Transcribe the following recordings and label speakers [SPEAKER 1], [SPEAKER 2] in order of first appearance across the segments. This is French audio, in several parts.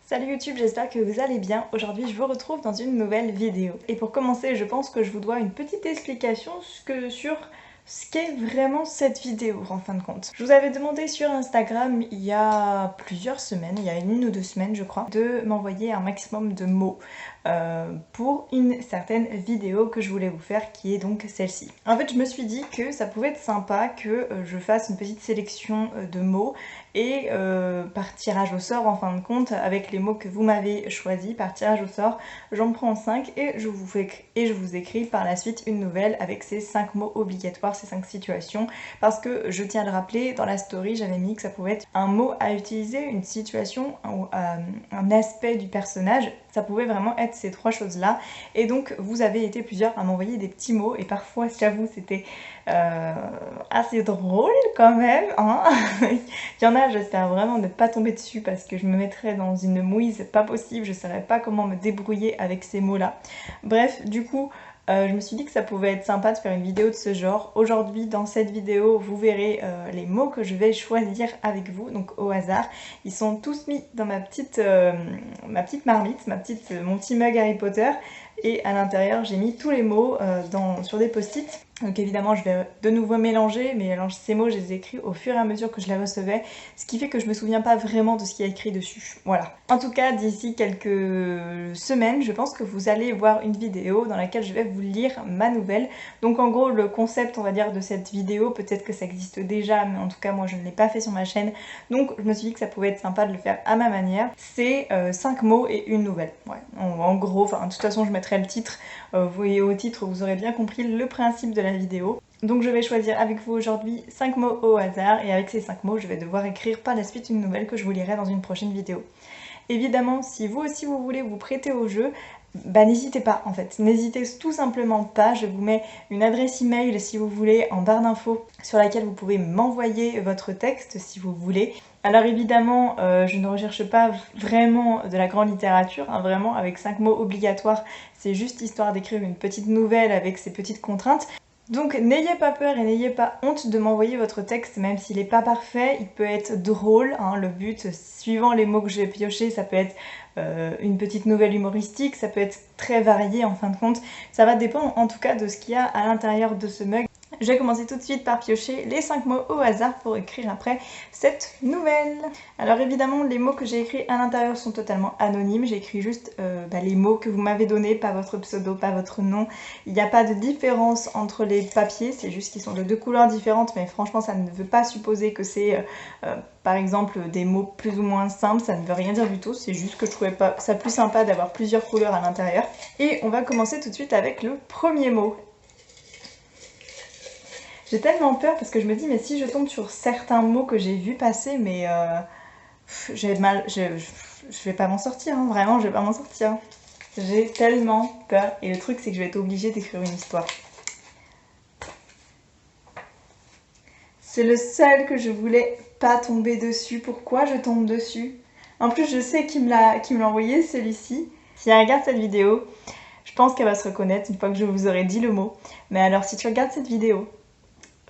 [SPEAKER 1] Salut YouTube, j'espère que vous allez bien. Aujourd'hui, je vous retrouve dans une nouvelle vidéo. Et pour commencer, je pense que je vous dois une petite explication sur ce qu'est vraiment cette vidéo en fin de compte. Je vous avais demandé sur Instagram il y a plusieurs semaines, il y a une ou deux semaines je crois, de m'envoyer un maximum de mots pour une certaine vidéo que je voulais vous faire, qui est donc celle-ci. En fait, je me suis dit que ça pouvait être sympa que je fasse une petite sélection de mots et par tirage au sort en fin de compte, avec les mots que vous m'avez choisis, par tirage au sort, j'en prends 5 et je vous écris par la suite une nouvelle avec ces 5 mots obligatoires, ces 5 situations, parce que je tiens à le rappeler, dans la story j'avais mis que ça pouvait être un mot à utiliser, une situation ou un aspect du personnage, ça pouvait vraiment être ces 3 choses là, et donc vous avez été plusieurs à m'envoyer des petits mots, et parfois j'avoue c'était assez drôle quand même, hein. Il y en a, j'espère vraiment ne pas tomber dessus parce que je me mettrais dans une mouise pas possible, je ne saurais pas comment me débrouiller avec ces mots-là. Bref, du coup, je me suis dit que ça pouvait être sympa de faire une vidéo de ce genre. Aujourd'hui, dans cette vidéo, vous verrez les mots que je vais choisir avec vous, donc au hasard. Ils sont tous mis dans ma petite marmite, mon petit mug Harry Potter. Et à l'intérieur, j'ai mis tous les mots sur des post-it. Donc évidemment, je vais de nouveau mélanger, mais ces mots, je les ai écrits au fur et à mesure que je les recevais, ce qui fait que je me souviens pas vraiment de ce qu'il y a écrit dessus. Voilà. En tout cas, d'ici quelques semaines, je pense que vous allez voir une vidéo dans laquelle je vais vous lire ma nouvelle. Donc en gros, le concept, on va dire, de cette vidéo, peut-être que ça existe déjà, mais en tout cas, moi, je ne l'ai pas fait sur ma chaîne. Donc je me suis dit que ça pouvait être sympa de le faire à ma manière. C'est 5 mots et une nouvelle. Ouais. En gros, enfin, de toute façon, je mettrai le titre. Vous voyez au titre, vous aurez bien compris le principe de la vidéo. Donc je vais choisir avec vous aujourd'hui 5 mots au hasard, et avec ces 5 mots, je vais devoir écrire par la suite une nouvelle que je vous lirai dans une prochaine vidéo. Évidemment, si vous aussi vous voulez vous prêter au jeu, bah n'hésitez pas en fait, n'hésitez tout simplement pas, je vous mets une adresse email si vous voulez en barre d'infos sur laquelle vous pouvez m'envoyer votre texte si vous voulez. Alors évidemment, je ne recherche pas vraiment de la grande littérature, hein, vraiment avec 5 mots obligatoires, c'est juste histoire d'écrire une petite nouvelle avec ces petites contraintes. Donc n'ayez pas peur et n'ayez pas honte de m'envoyer votre texte, même s'il n'est pas parfait, il peut être drôle, hein, le but, suivant les mots que j'ai piochés, ça peut être une petite nouvelle humoristique, ça peut être très varié en fin de compte, ça va dépendre en tout cas de ce qu'il y a à l'intérieur de ce mug. Je vais commencer tout de suite par piocher les 5 mots au hasard pour écrire après cette nouvelle. Alors évidemment, les mots que j'ai écrits à l'intérieur sont totalement anonymes. J'ai écrit juste les mots que vous m'avez donnés, pas votre pseudo, pas votre nom. Il n'y a pas de différence entre les papiers, c'est juste qu'ils sont de 2 couleurs différentes, mais franchement, ça ne veut pas supposer que c'est par exemple des mots plus ou moins simples, ça ne veut rien dire du tout. C'est juste que je trouvais pas ça plus sympa d'avoir plusieurs couleurs à l'intérieur. Et on va commencer tout de suite avec le premier mot. J'ai tellement peur parce que je me dis, mais si je tombe sur certains mots que j'ai vu passer, mais j'ai mal, je vais pas m'en sortir, hein, vraiment, je vais pas m'en sortir. J'ai tellement peur, et le truc c'est que je vais être obligée d'écrire une histoire. C'est le seul que je voulais pas tomber dessus. Pourquoi je tombe dessus? En plus, je sais qui me l'a envoyé, celui-ci. Si elle regarde cette vidéo, je pense qu'elle va se reconnaître une fois que je vous aurai dit le mot. Mais alors, si tu regardes cette vidéo,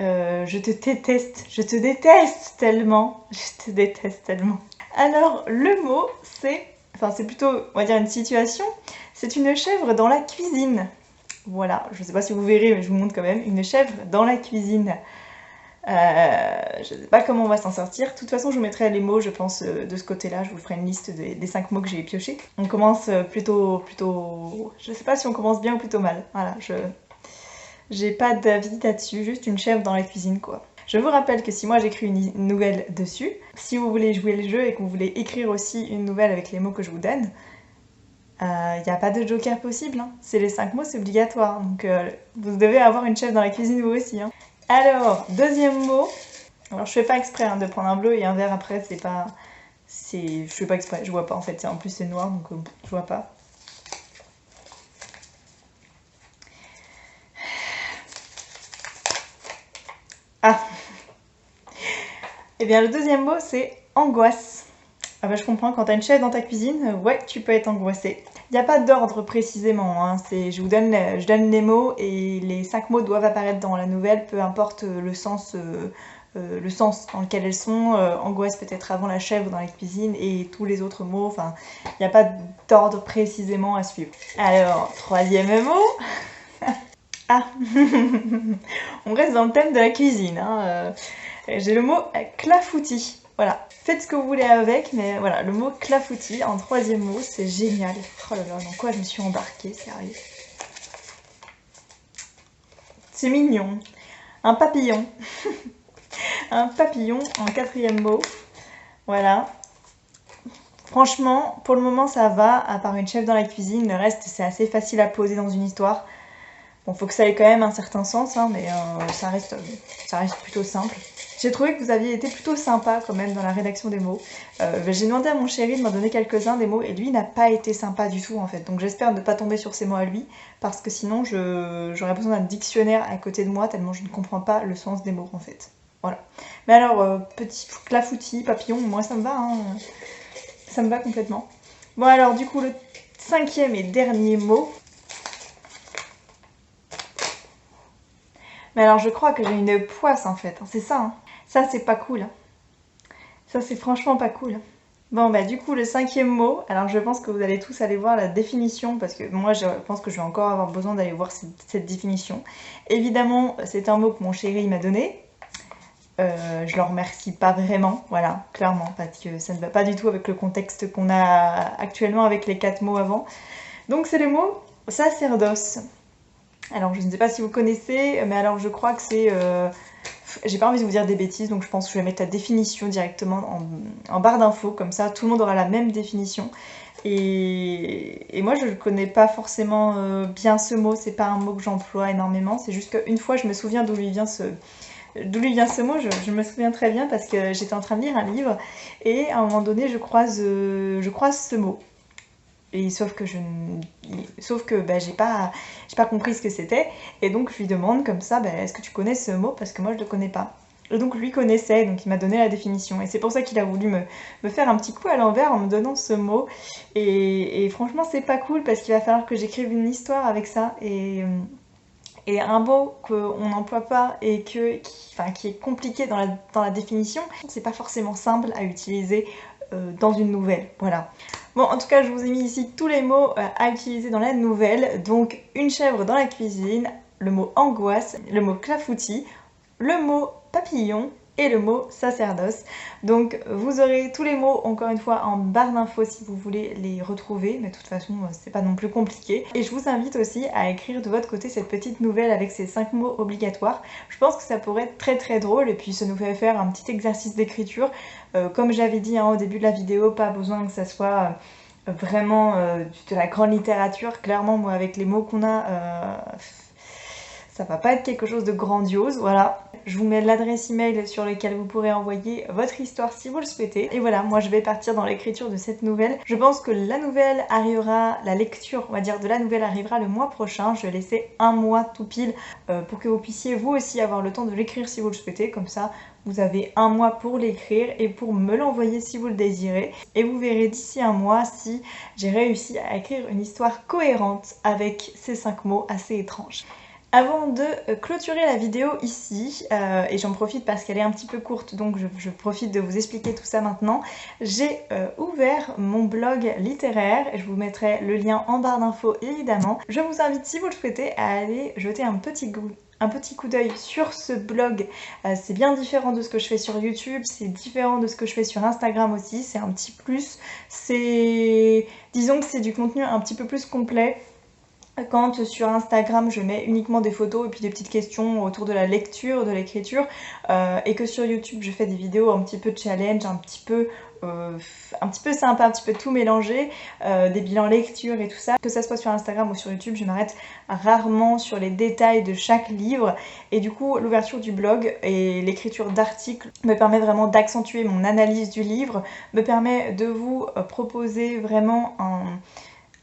[SPEAKER 1] je te déteste, je te déteste tellement, je te déteste tellement. Alors le mot c'est plutôt, on va dire, une situation, c'est une chèvre dans la cuisine. Voilà, je sais pas si vous verrez mais je vous montre quand même, une chèvre dans la cuisine. Je sais pas comment on va s'en sortir, de toute façon je vous mettrai les mots je pense de ce côté là, je vous ferai une liste des 5 mots que j'ai piochés. On commence plutôt, je sais pas si on commence bien ou plutôt mal, voilà, j'ai pas d'avis là-dessus, juste une chèvre dans la cuisine quoi. Je vous rappelle que si moi j'écris une nouvelle dessus, si vous voulez jouer le jeu et que vous voulez écrire aussi une nouvelle avec les mots que je vous donne, il n'y a pas de joker possible, hein. C'est les 5 mots, c'est obligatoire, donc vous devez avoir une chèvre dans la cuisine vous aussi. Hein. Alors, deuxième mot, alors je fais pas exprès hein, de prendre un bleu et un vert après, je fais pas exprès, je vois pas en fait, en plus c'est noir donc je vois pas. Ah. Et bien le deuxième mot c'est angoisse. Ah bah je comprends, quand t'as une chèvre dans ta cuisine, ouais tu peux être angoissé. Il n'y a pas d'ordre précisément, hein. Je donne les mots et les 5 mots doivent apparaître dans la nouvelle, peu importe le sens le sens dans lequel elles sont. Angoisse peut-être avant la chèvre dans la cuisine et tous les autres mots. Enfin, il n'y a pas d'ordre précisément à suivre. Alors, troisième mot. Ah, on reste dans le thème de la cuisine. Hein. J'ai le mot clafoutis. Voilà, faites ce que vous voulez avec, mais voilà, le mot clafoutis en troisième mot, c'est génial. Oh là là, dans quoi je me suis embarquée, sérieux. C'est mignon. Un papillon. Un papillon en quatrième mot. Voilà. Franchement, pour le moment, ça va, à part une chef dans la cuisine. Le reste, c'est assez facile à poser dans une histoire. Bon, faut que ça ait quand même un certain sens, hein, mais ça reste plutôt simple. J'ai trouvé que vous aviez été plutôt sympa quand même dans la rédaction des mots. J'ai demandé à mon chéri de m'en donner quelques-uns des mots et lui n'a pas été sympa du tout en fait. Donc j'espère ne pas tomber sur ces mots à lui parce que sinon j'aurais besoin d'un dictionnaire à côté de moi tellement je ne comprends pas le sens des mots en fait. Voilà. Mais alors, petit clafoutis, papillon, moi ça me va, hein. Ça me va complètement. Bon alors du coup le cinquième et dernier mot. Mais alors je crois que j'ai une poisse en fait, c'est ça. Hein. Ça c'est pas cool. Ça c'est franchement pas cool. Bon bah du coup le cinquième mot, alors je pense que vous allez tous aller voir la définition parce que moi je pense que je vais encore avoir besoin d'aller voir cette définition. Évidemment c'est un mot que mon chéri m'a donné. Je le remercie pas vraiment, voilà, clairement, parce que ça ne va pas du tout avec le contexte qu'on a actuellement avec les 4 mots avant. Donc c'est le mot sacerdoce. Alors je ne sais pas si vous connaissez, mais alors je crois que c'est... j'ai pas envie de vous dire des bêtises, donc je pense que je vais mettre la définition directement en barre d'infos, comme ça tout le monde aura la même définition. Et moi je ne connais pas forcément bien ce mot, c'est pas un mot que j'emploie énormément, c'est juste qu'une fois je me souviens d'où lui vient ce mot, je me souviens très bien parce que j'étais en train de lire un livre et à un moment donné je croise ce mot. Et sauf que bah, j'ai pas compris ce que c'était et donc je lui demande comme ça bah, est-ce que tu connais ce mot parce que moi je le connais pas. Et donc lui connaissait, donc il m'a donné la définition et c'est pour ça qu'il a voulu me faire un petit coup à l'envers en me donnant ce mot et franchement c'est pas cool parce qu'il va falloir que j'écrive une histoire avec ça et un mot qu'on n'emploie pas et qui est compliqué dans la définition, c'est pas forcément simple à utiliser dans une nouvelle, voilà. Bon, en tout cas, je vous ai mis ici tous les mots à utiliser dans la nouvelle. Donc, une chèvre dans la cuisine, le mot angoisse, le mot clafoutis, le mot papillon et le mot sacerdoce. Donc, vous aurez tous les mots, encore une fois, en barre d'infos si vous voulez les retrouver. Mais de toute façon, c'est pas non plus compliqué. Et je vous invite aussi à écrire de votre côté cette petite nouvelle avec ces 5 mots obligatoires. Je pense que ça pourrait être très très drôle et puis ça nous fait faire un petit exercice d'écriture. Comme j'avais dit hein, au début de la vidéo, pas besoin que ça soit vraiment de la grande littérature. Clairement, moi, avec les mots qu'on a, ça va pas être quelque chose de grandiose, voilà. Je vous mets l'adresse email sur laquelle vous pourrez envoyer votre histoire si vous le souhaitez. Et voilà, moi je vais partir dans l'écriture de cette nouvelle. Je pense que la nouvelle arrivera, la lecture, on va dire, de la nouvelle arrivera le mois prochain. Je vais laisser un mois tout pile pour que vous puissiez vous aussi avoir le temps de l'écrire si vous le souhaitez. Comme ça, vous avez un mois pour l'écrire et pour me l'envoyer si vous le désirez. Et vous verrez d'ici un mois si j'ai réussi à écrire une histoire cohérente avec ces 5 mots assez étranges. Avant de clôturer la vidéo ici, et j'en profite parce qu'elle est un petit peu courte, donc je profite de vous expliquer tout ça maintenant, j'ai ouvert mon blog littéraire, et je vous mettrai le lien en barre d'infos évidemment. Je vous invite, si vous le souhaitez, à aller jeter un petit coup d'œil sur ce blog. C'est bien différent de ce que je fais sur YouTube, c'est différent de ce que je fais sur Instagram aussi, c'est un petit plus, disons que c'est du contenu un petit peu plus complet. Quand sur Instagram je mets uniquement des photos et puis des petites questions autour de la lecture, de l'écriture, et que sur YouTube je fais des vidéos un petit peu challenge, un petit peu sympa, un petit peu tout mélangé, des bilans lecture et tout ça. Que ça soit sur Instagram ou sur YouTube, je m'arrête rarement sur les détails de chaque livre et du coup l'ouverture du blog et l'écriture d'articles me permet vraiment d'accentuer mon analyse du livre, me permet de vous proposer vraiment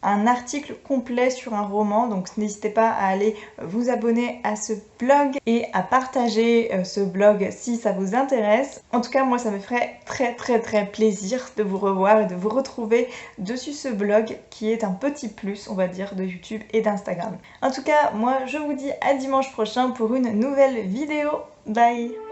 [SPEAKER 1] un article complet sur un roman, donc n'hésitez pas à aller vous abonner à ce blog et à partager ce blog si ça vous intéresse. En tout cas, moi ça me ferait très très très plaisir de vous revoir et de vous retrouver dessus ce blog qui est un petit plus, on va dire, de YouTube et d'Instagram. En tout cas, moi je vous dis à dimanche prochain pour une nouvelle vidéo. Bye!